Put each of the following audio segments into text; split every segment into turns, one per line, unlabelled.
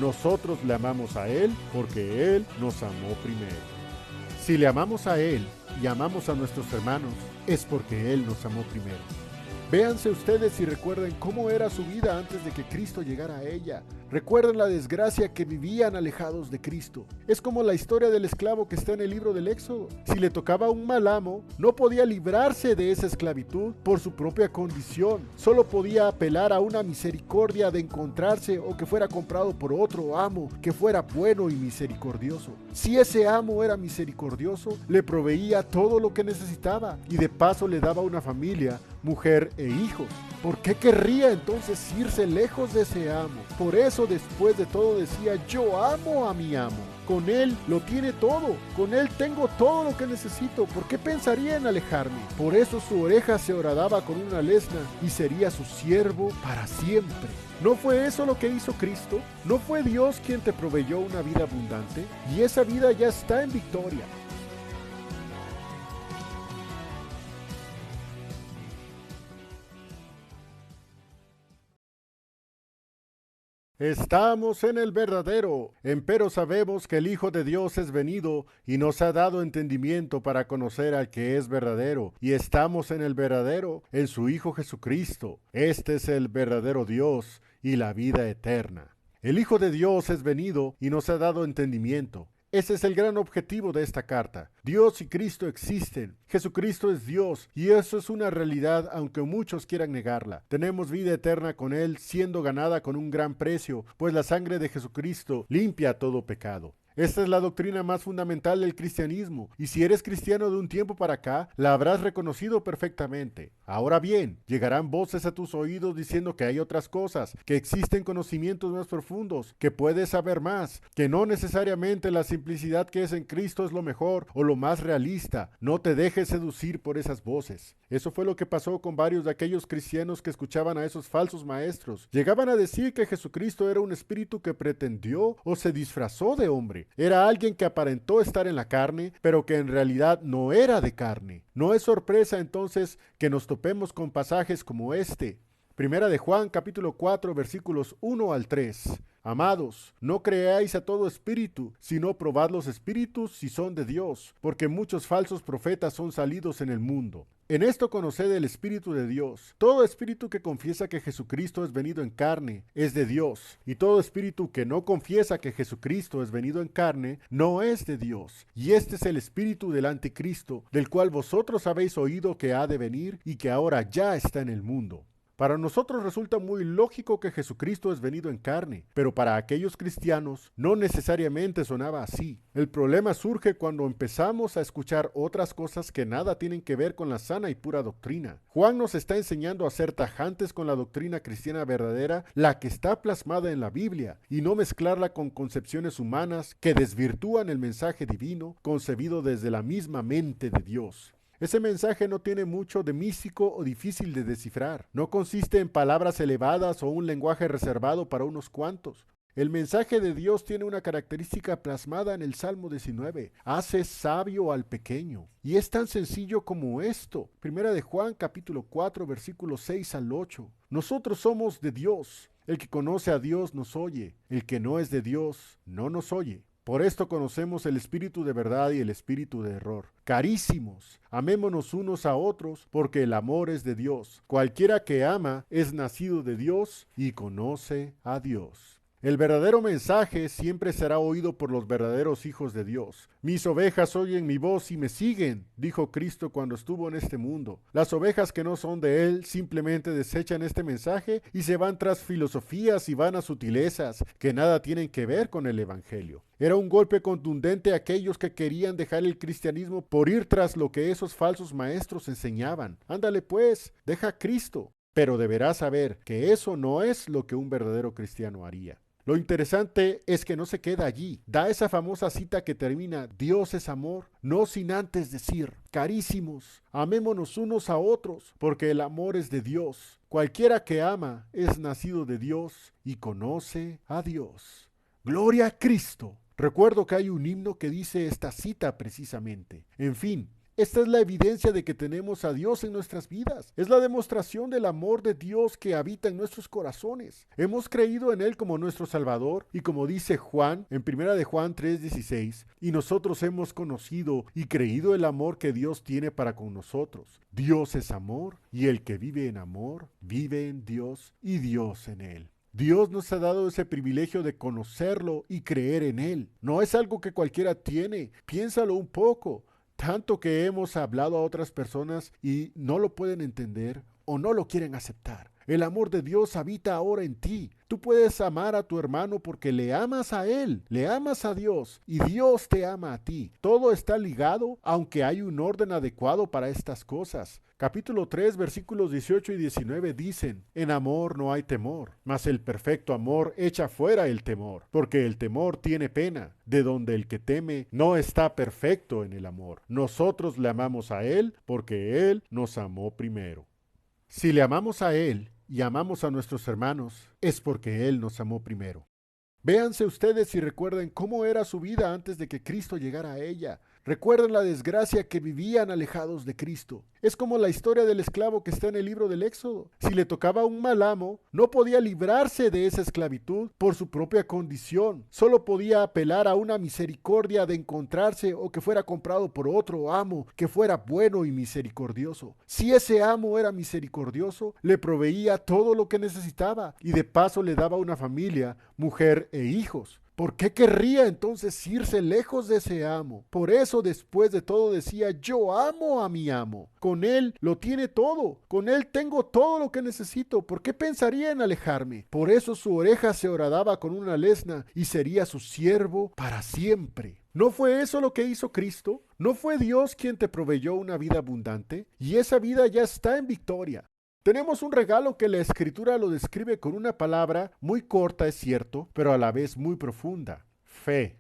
Nosotros le amamos a Él porque Él nos amó primero. Si le amamos a Él y amamos a nuestros hermanos, es porque Él nos amó primero. Véanse ustedes y recuerden cómo era su vida antes de que Cristo llegara a ella. Recuerden la desgracia que vivían alejados de Cristo. Es como la historia del esclavo que está en el libro del Éxodo. Si le tocaba un mal amo, no podía librarse de esa esclavitud por su propia condición. Solo podía apelar a una misericordia de encontrarse o que fuera comprado por otro amo que fuera bueno y misericordioso. Si ese amo era misericordioso, le proveía todo lo que necesitaba y de paso le daba una familia, mujer e hijos. ¿Por qué querría entonces irse lejos de ese amo? Por eso después de todo decía: yo amo a mi amo. Con él lo tiene todo. Con él tengo todo lo que necesito. ¿Por qué pensaría en alejarme? Por eso su oreja se horadaba con una lesna y sería su siervo para siempre. ¿No fue eso lo que hizo Cristo? ¿No fue Dios quien te proveyó una vida abundante? Y esa vida ya está en victoria. Estamos en el verdadero, empero sabemos que el Hijo de Dios es venido y nos ha dado entendimiento para conocer al que es verdadero, y estamos en el verdadero, en su Hijo Jesucristo. Este es el verdadero Dios y la vida eterna. El Hijo de Dios es venido y nos ha dado entendimiento. Ese es el gran objetivo de esta carta. Dios y Cristo existen. Jesucristo es Dios y eso es una realidad aunque muchos quieran negarla. Tenemos vida eterna con Él, siendo ganada con un gran precio, pues la sangre de Jesucristo limpia todo pecado. Esta es la doctrina más fundamental del cristianismo, y si eres cristiano de un tiempo para acá, la habrás reconocido perfectamente. Ahora bien, llegarán voces a tus oídos diciendo que hay otras cosas, que existen conocimientos más profundos, que puedes saber más, que no necesariamente la simplicidad que es en Cristo es lo mejor o lo más realista. No te dejes seducir por esas voces. Eso fue lo que pasó con varios de aquellos cristianos que escuchaban a esos falsos maestros. Llegaban a decir que Jesucristo era un espíritu que pretendió o se disfrazó de hombre. Era alguien que aparentó estar en la carne, pero que en realidad no era de carne. No es sorpresa entonces que nos topemos con pasajes como este. Primera de Juan, capítulo 4, versículos 1 al 3. Amados, no creáis a todo espíritu, sino probad los espíritus si son de Dios, porque muchos falsos profetas son salidos en el mundo. En esto conoced el Espíritu de Dios. Todo espíritu que confiesa que Jesucristo es venido en carne es de Dios, y todo espíritu que no confiesa que Jesucristo es venido en carne no es de Dios. Y este es el espíritu del anticristo, del cual vosotros habéis oído que ha de venir y que ahora ya está en el mundo. Para nosotros resulta muy lógico que Jesucristo es venido en carne, pero para aquellos cristianos no necesariamente sonaba así. El problema surge cuando empezamos a escuchar otras cosas que nada tienen que ver con la sana y pura doctrina. Juan nos está enseñando a ser tajantes con la doctrina cristiana verdadera, la que está plasmada en la Biblia, y no mezclarla con concepciones humanas que desvirtúan el mensaje divino concebido desde la misma mente de Dios. Ese mensaje no tiene mucho de místico o difícil de descifrar. No consiste en palabras elevadas o un lenguaje reservado para unos cuantos. El mensaje de Dios tiene una característica plasmada en el Salmo 19. Hace sabio al pequeño. Y es tan sencillo como esto. Primera de Juan, capítulo 4, versículos 6 al 8. Nosotros somos de Dios. El que conoce a Dios nos oye. El que no es de Dios no nos oye. Por esto conocemos el espíritu de verdad y el espíritu de error. Carísimos, amémonos unos a otros, porque el amor es de Dios. Cualquiera que ama es nacido de Dios y conoce a Dios. El verdadero mensaje siempre será oído por los verdaderos hijos de Dios. Mis ovejas oyen mi voz y me siguen, dijo Cristo cuando estuvo en este mundo. Las ovejas que no son de Él simplemente desechan este mensaje y se van tras filosofías y vanas sutilezas que nada tienen que ver con el Evangelio. Era un golpe contundente a aquellos que querían dejar el cristianismo por ir tras lo que esos falsos maestros enseñaban. Ándale pues, deja a Cristo. Pero deberás saber que eso no es lo que un verdadero cristiano haría. Lo interesante es que no se queda allí. Da esa famosa cita que termina: Dios es amor, no sin antes decir: carísimos, amémonos unos a otros, porque el amor es de Dios. Cualquiera que ama es nacido de Dios y conoce a Dios. ¡Gloria a Cristo! Recuerdo que hay un himno que dice esta cita precisamente. En fin, Esta es la evidencia de que tenemos a Dios en nuestras vidas. Es la demostración del amor de Dios que habita en nuestros corazones. Hemos creído en Él como nuestro Salvador y como dice Juan en 1 de Juan 3:16, y nosotros hemos conocido y creído el amor que Dios tiene para con nosotros. Dios es amor y el que vive en amor vive en Dios y Dios en él. Dios nos ha dado ese privilegio de conocerlo y creer en Él. No es algo que cualquiera tiene. Piénsalo un poco. Tanto que hemos hablado a otras personas y no lo pueden entender o no lo quieren aceptar. El amor de Dios habita ahora en ti. Tú puedes amar a tu hermano porque le amas a él, le amas a Dios y Dios te ama a ti. Todo está ligado, aunque hay un orden adecuado para estas cosas. Capítulo 3, versículos 18 y 19 dicen: en amor no hay temor, mas el perfecto amor echa fuera el temor, porque el temor tiene pena, de donde el que teme no está perfecto en el amor. Nosotros le amamos a Él porque Él nos amó primero. Si le amamos a Él y amamos a nuestros hermanos, es porque Él nos amó primero. Véanse ustedes y recuerden cómo era su vida antes de que Cristo llegara a ella. Recuerden la desgracia que vivían alejados de Cristo. Es como la historia del esclavo que está en el libro del Éxodo. Si le tocaba un mal amo, no podía librarse de esa esclavitud por su propia condición. Solo podía apelar a una misericordia de encontrarse o que fuera comprado por otro amo que fuera bueno y misericordioso. Si ese amo era misericordioso, le proveía todo lo que necesitaba y de paso le daba una familia, mujer e hijos. ¿Por qué querría entonces irse lejos de ese amo? Por eso después de todo decía: yo amo a mi amo. Con él lo tiene todo. Con él tengo todo lo que necesito. ¿Por qué pensaría en alejarme? Por eso su oreja se horadaba con una lesna y sería su siervo para siempre. ¿No fue eso lo que hizo Cristo? ¿No fue Dios quien te proveyó una vida abundante? Y esa vida ya está en victoria. Tenemos un regalo que la Escritura lo describe con una palabra muy corta, es cierto, pero a la vez muy profunda: fe.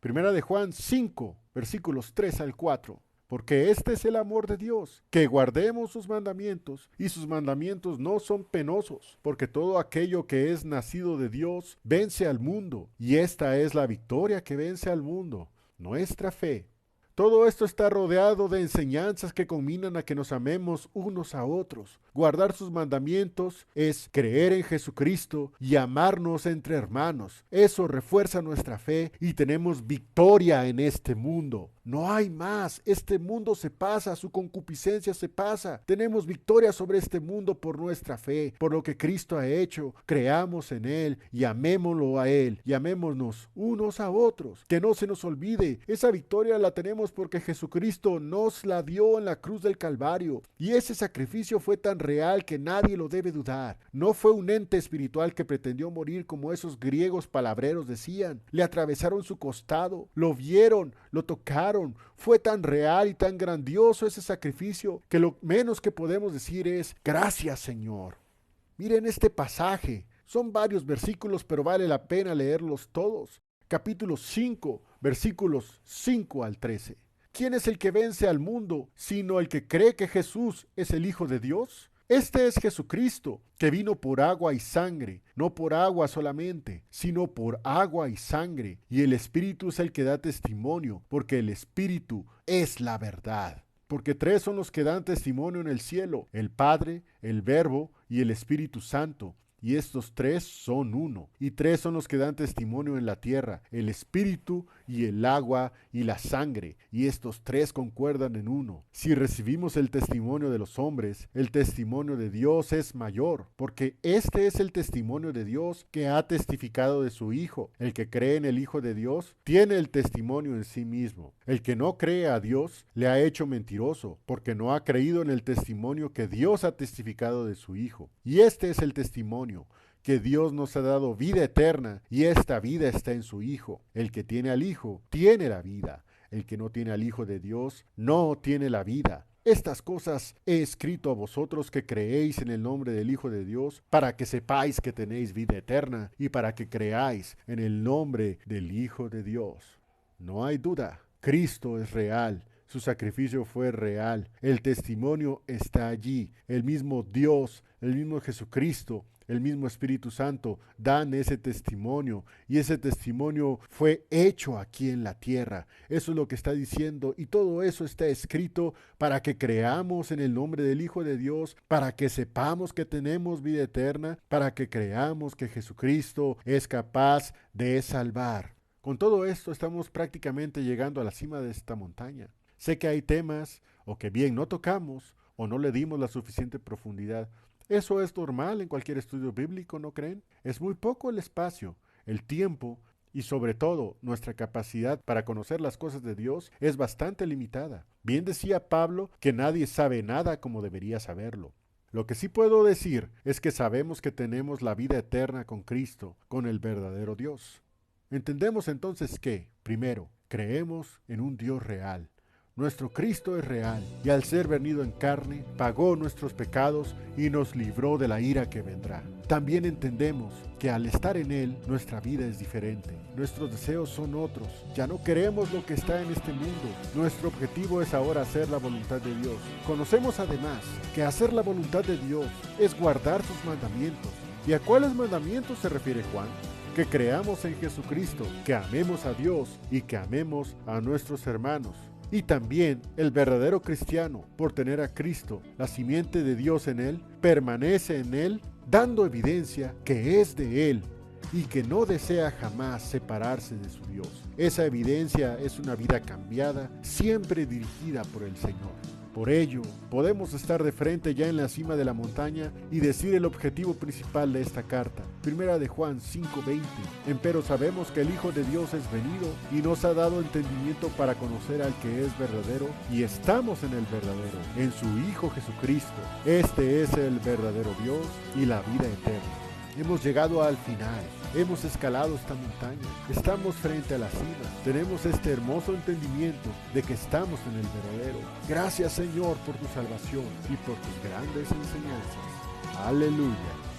Primera de Juan 5, versículos 3 al 4. Porque este es el amor de Dios, que guardemos sus mandamientos, y sus mandamientos no son penosos, porque todo aquello que es nacido de Dios vence al mundo, y esta es la victoria que vence al mundo, nuestra fe. Todo esto está rodeado de enseñanzas que combinan a que nos amemos unos a otros. Guardar sus mandamientos es creer en Jesucristo y amarnos entre hermanos. Eso refuerza nuestra fe y tenemos victoria en este mundo. No hay más. Este mundo se pasa, su concupiscencia se pasa. Tenemos victoria sobre este mundo por nuestra fe, por lo que Cristo ha hecho. Creamos en Él y amémoslo a Él y amémonos unos a otros. Que no se nos olvide, esa victoria la tenemos porque Jesucristo nos la dio en la cruz del Calvario. Y ese sacrificio fue tan real que nadie lo debe dudar. No fue un ente espiritual que pretendió morir como esos griegos palabreros decían. Le atravesaron su costado, lo vieron, lo tocaron. Fue tan real y tan grandioso ese sacrificio que lo menos que podemos decir es: gracias, Señor. Miren este pasaje. Son varios versículos, pero vale la pena leerlos todos. Capítulo 5, versículos 5 al 13. ¿Quién es el que vence al mundo, sino el que cree que Jesús es el Hijo de Dios? Este es Jesucristo, que vino por agua y sangre, no por agua solamente, sino por agua y sangre. Y el Espíritu es el que da testimonio, porque el Espíritu es la verdad. Porque tres son los que dan testimonio en el cielo: el Padre, el Verbo y el Espíritu Santo. Y estos tres son uno. Y tres son los que dan testimonio en la tierra: el espíritu y el agua y la sangre. Y estos tres concuerdan en uno. Si recibimos el testimonio de los hombres, el testimonio de Dios es mayor, porque este es el testimonio de Dios que ha testificado de su Hijo. El que cree en el Hijo de Dios tiene el testimonio en sí mismo. El que no cree a Dios le ha hecho mentiroso, porque no ha creído en el testimonio que Dios ha testificado de su Hijo. Y este es el testimonio: que Dios nos ha dado vida eterna, y esta vida está en su Hijo. El que tiene al Hijo tiene la vida. El que no tiene al Hijo de Dios no tiene la vida. Estas cosas he escrito a vosotros que creéis en el nombre del Hijo de Dios, para que sepáis que tenéis vida eterna, y para que creáis en el nombre del Hijo de Dios. No hay duda, Cristo es real. Su sacrificio fue real. El testimonio está allí. El mismo Dios, el mismo Jesucristo, el mismo Espíritu Santo dan ese testimonio, y ese testimonio fue hecho aquí en la tierra. Eso es lo que está diciendo, y todo eso está escrito para que creamos en el nombre del Hijo de Dios, para que sepamos que tenemos vida eterna, para que creamos que Jesucristo es capaz de salvar. Con todo esto estamos prácticamente llegando a la cima de esta montaña. Sé que hay temas o que bien no tocamos o no le dimos la suficiente profundidad. Eso es normal en cualquier estudio bíblico, ¿no creen? Es muy poco el espacio, el tiempo y sobre todo nuestra capacidad para conocer las cosas de Dios es bastante limitada. Bien decía Pablo que nadie sabe nada como debería saberlo. Lo que sí puedo decir es que sabemos que tenemos la vida eterna con Cristo, con el verdadero Dios. Entendemos entonces que, primero, creemos en un Dios real. Nuestro Cristo es real y al ser venido en carne, pagó nuestros pecados y nos libró de la ira que vendrá. También entendemos que al estar en Él, nuestra vida es diferente. Nuestros deseos son otros. Ya no queremos lo que está en este mundo. Nuestro objetivo es ahora hacer la voluntad de Dios. Conocemos además que hacer la voluntad de Dios es guardar sus mandamientos. ¿Y a cuáles mandamientos se refiere Juan? Que creamos en Jesucristo, que amemos a Dios y que amemos a nuestros hermanos. Y también el verdadero cristiano, por tener a Cristo, la simiente de Dios en él, permanece en él, dando evidencia que es de él y que no desea jamás separarse de su Dios. Esa evidencia es una vida cambiada, siempre dirigida por el Señor. Por ello, podemos estar de frente ya en la cima de la montaña y decir el objetivo principal de esta carta. Primera de Juan 5:20. Empero sabemos que el Hijo de Dios es venido y nos ha dado entendimiento para conocer al que es verdadero, y estamos en el verdadero, en su Hijo Jesucristo. Este es el verdadero Dios y la vida eterna. Hemos llegado al final, hemos escalado esta montaña, estamos frente a la cima, tenemos este hermoso entendimiento de que estamos en el verdadero. Gracias, Señor, por tu salvación y por tus grandes enseñanzas. Aleluya.